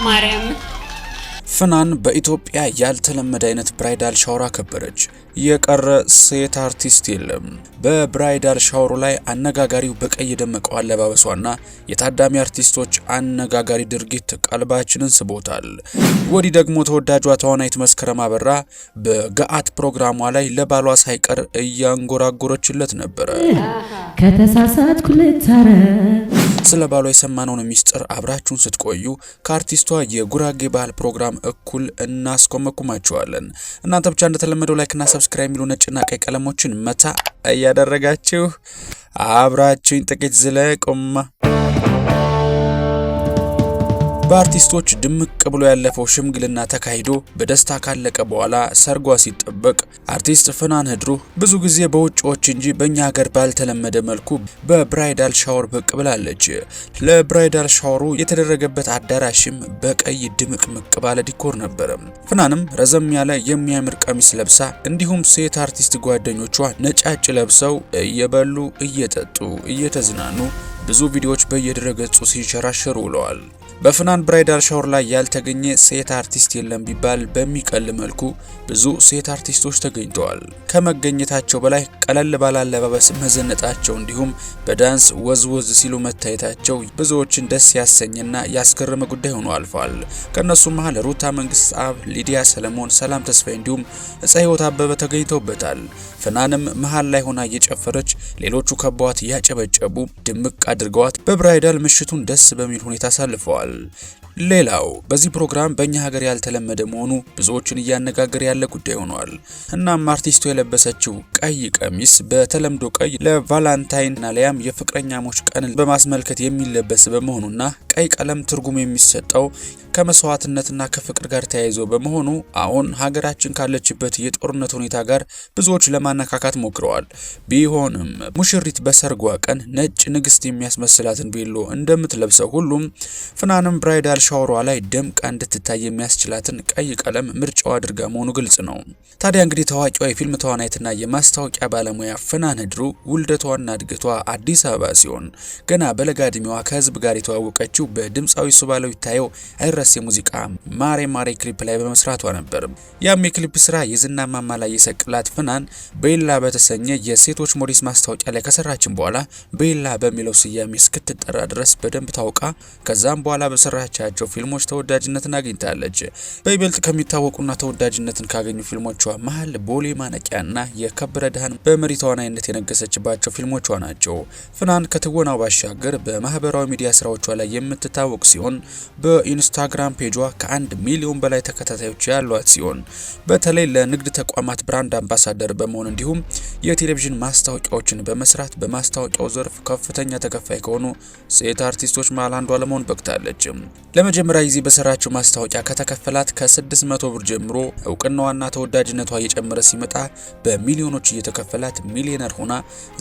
ማርያም ፍናን በኢትዮጵያ ያልተለመደ አይነት ብራይዳል ሻወር አከበረች። የቀረ ሴት አርቲስት የለም። በብራይዳል ሻወሩ ላይ አነጋጋሪው በቀይ የደመቀው አለባበሷና የታዳሚ አርቲስቶች አነጋጋሪ ድርጊት ቀልባችንን ስቦታል። ወዲህ ደግሞ ተወዳጇ ተዋናይት መስከረም አበራ በገአት ፕሮግራሟ ላይ ለባሏ ሳይቀር እያንጎራጎረችለት ነበር። ከተሳሳትኩ ልታረ ስለ ባሏ የሰማነውን ሚስጥር አብራችሁን ስትቆዩ ከአርቲስቷ የጉራጌ ባህል ፕሮግራም እኩል እናስኮመኩማችኋለን። እናንተ ብቻ እንደተለመደው ላይክና ሰብስክራይብ የሚሉ ነጭና ቀይ ቀለሞችን መታ እያደረጋችሁ አብራችሁን ጥቂት ዝለቁማ። በአርቲስቶች ድምቅ ብሎ ያለፈው ሽምግልና ተካሂዶ በደስታ ካለቀ በኋላ ሰርጓ ሲጠበቅ አርቲስት ፍናን ህድሩ ብዙ ጊዜ በውጪዎች እንጂ በእኛ ሀገር ባልተለመደ መልኩ በብራይዳል ሻወር ብቅ ብላለች። ለብራይዳል ሻወሩ የተደረገበት አዳራሽም በቀይ ድምቅምቅ ባለ ዲኮር ነበር። ፍናንም ረዘም ያለ የሚያምር ቀሚስ ለብሳ እንዲሁም ሴት አርቲስት ጓደኞቿ ነጫጭ ለብሰው እየበሉ እየጠጡ እየተዝናኑ ብዙ ቪዲዮዎች በየድረገጹ ሲንሸራሸሩ ውለዋል። በፍናን ብራይዳል ሻወር ላይ ያልተገኘ ሴት አርቲስት የለም ቢባል በሚቀል መልኩ ብዙ ሴት አርቲስቶች ተገኝተዋል። ከመገኘታቸው በላይ ቀለል ባለ አለባበስ መዘነጣቸው እንዲሁም በዳንስ ወዝወዝ ሲሉ መታየታቸው ብዙዎችን ደስ ያሰኝና ያስገረመ ጉዳይ ሆኖ አልፏል። ከነሱም መሃል ሩታ መንግስት-አብ፣ ሊዲያ ሰለሞን፣ ሰላም ተስፋዬ እንዲሁም እፀ ህይወት አበበ ተገኝተውበታል። ፍናንም መሃል ላይ ሆና እየጨፈረች ሌሎቹ ከበዋት ያጨበጨቡ ድምቅ አድርገዋት በብራይዳል ምሽቱን ደስ በሚል ሁኔታ አሳልፈዋል። ሌላው በዚህ ፕሮግራም በእኛ ሀገር ያልተለመደ መሆኑ ብዙዎችን እያነጋገረ ያለ ጉዳይ ሆኗል። እናም አርቲስቱ የለበሰችው ቀይ ቀሚስ በተለምዶ ቀይ ለቫላንታይን አሊያም የፍቅረኛሞች ቀንን በማስመልከት የሚለበስ በመሆኑና ቀይ ቀለም ትርጉም የሚሰጠው ከመስዋዕትነትና ከፍቅር ጋር ተያይዞ በመሆኑ አሁን ሀገራችን ካለችበት የጦርነት ሁኔታ ጋር ብዙዎች ለማነካካት ሞክረዋል። ቢሆንም ሙሽሪት በሰርጓ ቀን ነጭ ንግስት የሚያስመስላትን ቬሎ እንደምትለብሰው ሁሉም ፍናንም ብራይዳል ሻወሯ ላይ ደምቃ እንድትታይ የሚያስችላትን ቀይ ቀለም ምርጫዋ አድርጋ መሆኑ ግልጽ ነው። ታዲያ እንግዲህ ታዋቂዋ የፊልም ተዋናይትና የማስታወቂያ ባለሙያ ፍናን ህድሩ ውልደቷና እድገቷ አዲስ አበባ ሲሆን ገና በለጋ ዕድሜዋ ከህዝብ ጋር የተዋወቀችው በድምፃዊ ሱባለው ይታየው አይረሴ ሙዚቃ ማሬ ማሬ ክሊፕ ላይ በመስራቷ ነበር። ያም የክሊፕ ስራ የዝና ማማ ላይ የሰቅላት ፍናን ቤላ በተሰኘ የሴቶች ሞዴስ ማስታወቂያ ላይ ከሰራችን በኋላ ቤላ በሚለው ስያሜ እስክትጠራ ድረስ በደንብ ታውቃ ከዛም በኋላ በሰራቻቸው ፊልሞች ተወዳጅነትን አግኝታለች። በይበልጥ ከሚታወቁና ተወዳጅነትን ካገኙ ፊልሞቿ መሃል ቦሌ ማነቂያና የከበረ ደሃን በመሪ ተዋናይነት የነገሰችባቸው ፊልሞቿ ናቸው። ፍናን ከትወናው ባሻገር በማህበራዊ ሚዲያ ስራዎቿ ላይ የምትታወቅ ሲሆን በኢንስታግራም ፔጇ ከ1 ሚሊዮን በላይ ተከታታዮች ያሏት ሲሆን በተለይ ለንግድ ተቋማት ብራንድ አምባሳደር በመሆን እንዲሁም የቴሌቪዥን ማስታወቂያዎችን በመስራት በማስታወቂያው ዘርፍ ከፍተኛ ተከፋይ ከሆኑ ሴት አርቲስቶች መሃል አንዷ ለመሆን በቅታለች። ለመጀመሪያ ጊዜ በሰራችው ማስታወቂያ ከተከፈላት ከ600 ብር ጀምሮ እውቅናዋና ተወዳጅነቷ እየጨመረ ሲመጣ በሚሊዮኖች እየተከፈላት ሚሊዮነር ሆና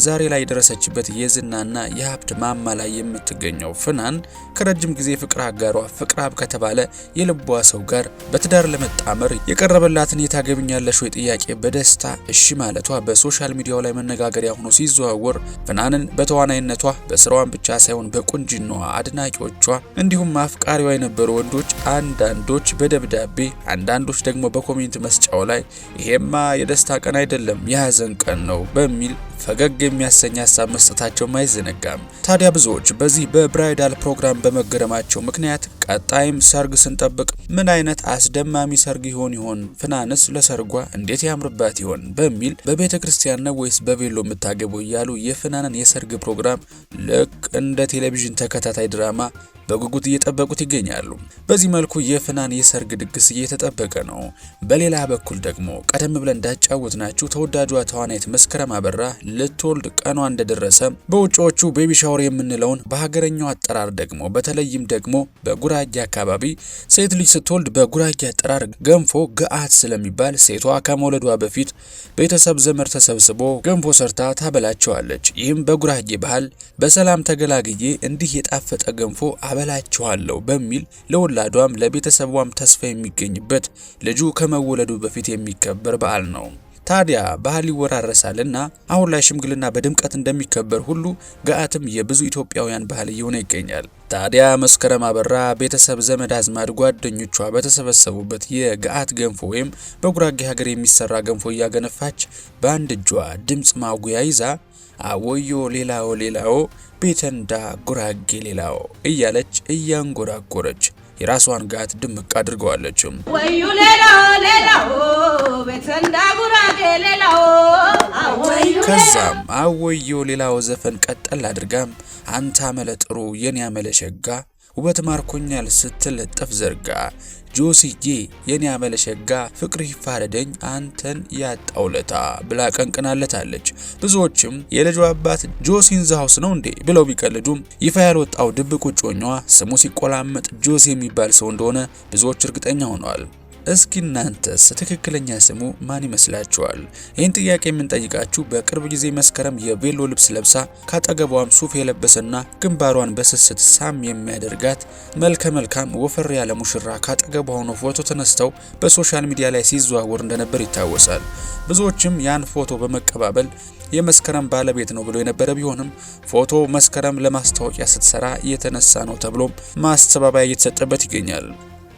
ዛሬ ላይ የደረሰችበት የዝናና የሀብት ማማ ላይ የምትገኘው ፍናን ከረጅም ጊዜ ፍቅር አጋሯ ፍቅራብ ከተባለ የልቧ ሰው ጋር በትዳር ለመጣመር የቀረበላትን የታገብኛለሽ ወይ ጥያቄ በደስታ እሺ ማለቷ በሶሻል ሚዲያው ላይ መነጋገሪያ ሆኖ ሲዘዋወር ፍናንን በተዋናይነቷ በስራዋን ብቻ ሳይሆን በቁንጅናዋ አድናቂዎቿ እንዲሁም አፍቃሪዋ የነበሩ ወንዶች አንዳንዶች በደብዳቤ አንዳንዶች ደግሞ በኮሜንት መስጫው ላይ ይሄማ የደስታ ቀን አይደለም የሀዘን ቀን ነው በሚል ፈገግ የሚያሰኝ ሀሳብ መስጠታቸው አይዘነጋም። ታዲያ ብዙዎች በዚህ በብራይዳል ፕሮግራም በመገረማቸው ምክንያት ቀጣይም ሰርግ ስንጠብቅ ምን አይነት አስደማሚ ሰርግ ይሆን ፍናንስ ለሰርጓ እንዴት ያምርባት ይሆን በሚል በቤተ ክርስቲያን ነው ወይስ በቬሎ የምታገበው እያሉ የፍናንን የሰርግ ፕሮግራም ልክ እንደ ቴሌቪዥን ተከታታይ ድራማ በጉጉት እየጠበቁት ይገኛሉ። በዚህ መልኩ የፍናን የሰርግ ድግስ እየተጠበቀ ነው። በሌላ በኩል ደግሞ ቀደም ብለን እንዳጫወትናችሁ ተወዳጇ ተዋናይት መስከረም አበራ ልትወልድ ቀኗ እንደደረሰ በውጪዎቹ ቤቢ ሻወር የምንለውን በሀገረኛው አጠራር ደግሞ በተለይም ደግሞ በጉራጌ አካባቢ ሴት ልጅ ስትወልድ በጉራጌ አጠራር ገንፎ ገአት ስለሚባል ሴቷ ከመውለዷ በፊት ቤተሰብ ዘመድ ተሰብስቦ ገንፎ ሰርታ ታበላቸዋለች። ይህም በጉራጌ ባህል በሰላም ተገላግዬ እንዲህ የጣፈጠ ገንፎ አበላቸዋለሁ በሚል ለወላዷም ለቤተሰቧም ተስፋ የሚገኝበት ልጁ ከመወለዱ በፊት የሚከበር በዓል ነው። ታዲያ ባህል ይወራረሳልና አሁን ላይ ሽምግልና በድምቀት እንደሚከበር ሁሉ ገአትም የብዙ ኢትዮጵያውያን ባህል እየሆነ ይገኛል። ታዲያ መስከረም አበራ ቤተሰብ፣ ዘመድ አዝማድ፣ ጓደኞቿ በተሰበሰቡበት የገአት ገንፎ ወይም በጉራጌ ሀገር የሚሰራ ገንፎ እያገነፋች በአንድ እጇ ድምጽ ማጉያ ይዛ አወዮ ሌላው ሌላው ቤተንዳ ጉራጌ ሌላው እያለች እያንጎራጎረች የራሷን ገአት ድምቅ አድርገዋለች። ወዩ ሌላው ሌላው ቤተንዳ ጉራጌ ሌላው ከዛም አወዮ ሌላው ዘፈን ቀጠል አድርጋም አንተ አመለጥሩ የኔ አመለሸጋ ውበት ማርኮኛል ስትል ጥፍ ዘርጋ ጆሲዬ የኔ አመለሸጋ ፍቅር ይፋረደኝ አንተን ያጣውለታ ብላ ቀንቅናለታለች። ብዙዎችም የልጇ አባት ጆሲን ዛውስ ነው እንዴ ብለው ቢቀልዱም ይፋ ያልወጣው ድብቅ ጮኛዋ ስሙ ሲቆላመጥ ጆሲ የሚባል ሰው እንደሆነ ብዙዎች እርግጠኛ ሆነዋል። እስኪ እናንተስ ትክክለኛ ስሙ ማን ይመስላችኋል? ይህን ጥያቄ የምንጠይቃችሁ በቅርብ ጊዜ መስከረም የቬሎ ልብስ ለብሳ ካጠገቧም ሱፍ የለበሰና ግንባሯን በስስት ሳም የሚያደርጋት መልከ መልካም ወፈር ያለ ሙሽራ ካጠገቧ ሆኖ ፎቶ ተነስተው በሶሻል ሚዲያ ላይ ሲዘዋወር እንደነበር ይታወሳል። ብዙዎችም ያን ፎቶ በመቀባበል የመስከረም ባለቤት ነው ብሎ የነበረ ቢሆንም ፎቶ መስከረም ለማስታወቂያ ስትሰራ የተነሳ ነው ተብሎ ማስተባበያ እየተሰጠበት ይገኛል።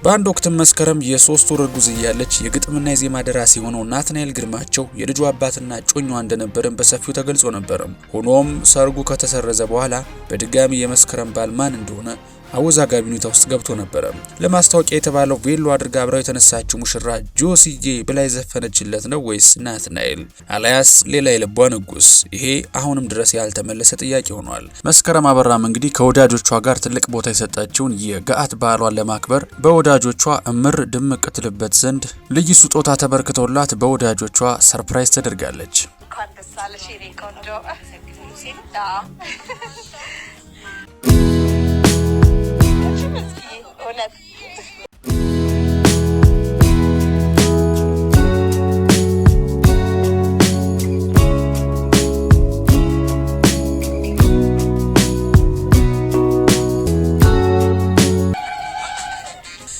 በአንድ ወቅት መስከረም የ3 ወር እርጉዝ እያለች የግጥምና የዜማ ደራሲ ሆነው ናትናኤል ግርማቸው የልጇ አባትና ጮኛዋ እንደነበረም በሰፊው ተገልጾ ነበር። ሆኖም ሰርጉ ከተሰረዘ በኋላ በድጋሚ የመስከረም ባል ማን እንደሆነ አወዛጋቢ ሁኔታ ውስጥ ገብቶ ነበር። ለማስታወቂያ የተባለው ቬሎ አድርጋ አብራው የተነሳችው ሙሽራ ጆሲዬ ብላ የዘፈነችለት ነው ወይስ ናትናኤል አሊያስ ሌላ የልቧ ንጉስ? ይሄ አሁንም ድረስ ያልተመለሰ ጥያቄ ሆኗል። መስከረም አበራም እንግዲህ ከወዳጆቿ ጋር ትልቅ ቦታ የሰጠችውን የገአት በዓሏን ለማክበር በወዳጆቿ እምር ድምቅ ትልበት ዘንድ ልዩ ስጦታ ተበርክቶላት በወዳጆቿ ሰርፕራይዝ ተደርጋለች።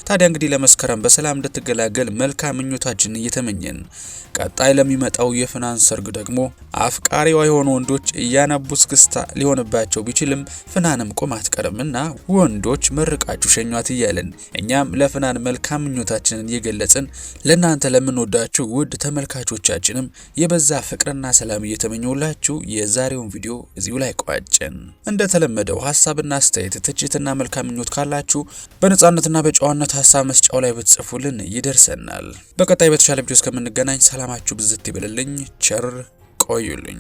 ታዲያ እንግዲህ ለመስከረም በሰላም እንድትገላገል መልካም ምኞታችንን እየተመኘን ቀጣይ ለሚመጣው የፍናን ሰርግ ደግሞ አፍቃሪዋ የሆኑ ወንዶች እያነቡስ ክስታ ሊሆንባቸው ቢችልም ፍናንም ቆም አትቀርምና ወንዶች መርቃችሁ ሸኟት እያለን እኛም ለፍናን መልካም ምኞታችንን እየገለጽን ለናንተ ለምንወዳችሁ ውድ ተመልካቾቻችንም የበዛ ፍቅርና ሰላም እየተመኘውላችሁ የዛሬውን ቪዲዮ እዚሁ ላይ ቋጨን። እንደተለመደው ሐሳብና አስተያየት፣ ትችትና መልካም ምኞት ካላችሁ በነጻነትና በጨዋነት ሐሳብ መስጫው ላይ ብትጽፉልን ይደርሰናል። በቀጣይ በተሻለ ቪዲዮ እስከምንገናኝ ሰላማችሁ ብዝት ይበልልኝ። ቸር ቆዩልኝ።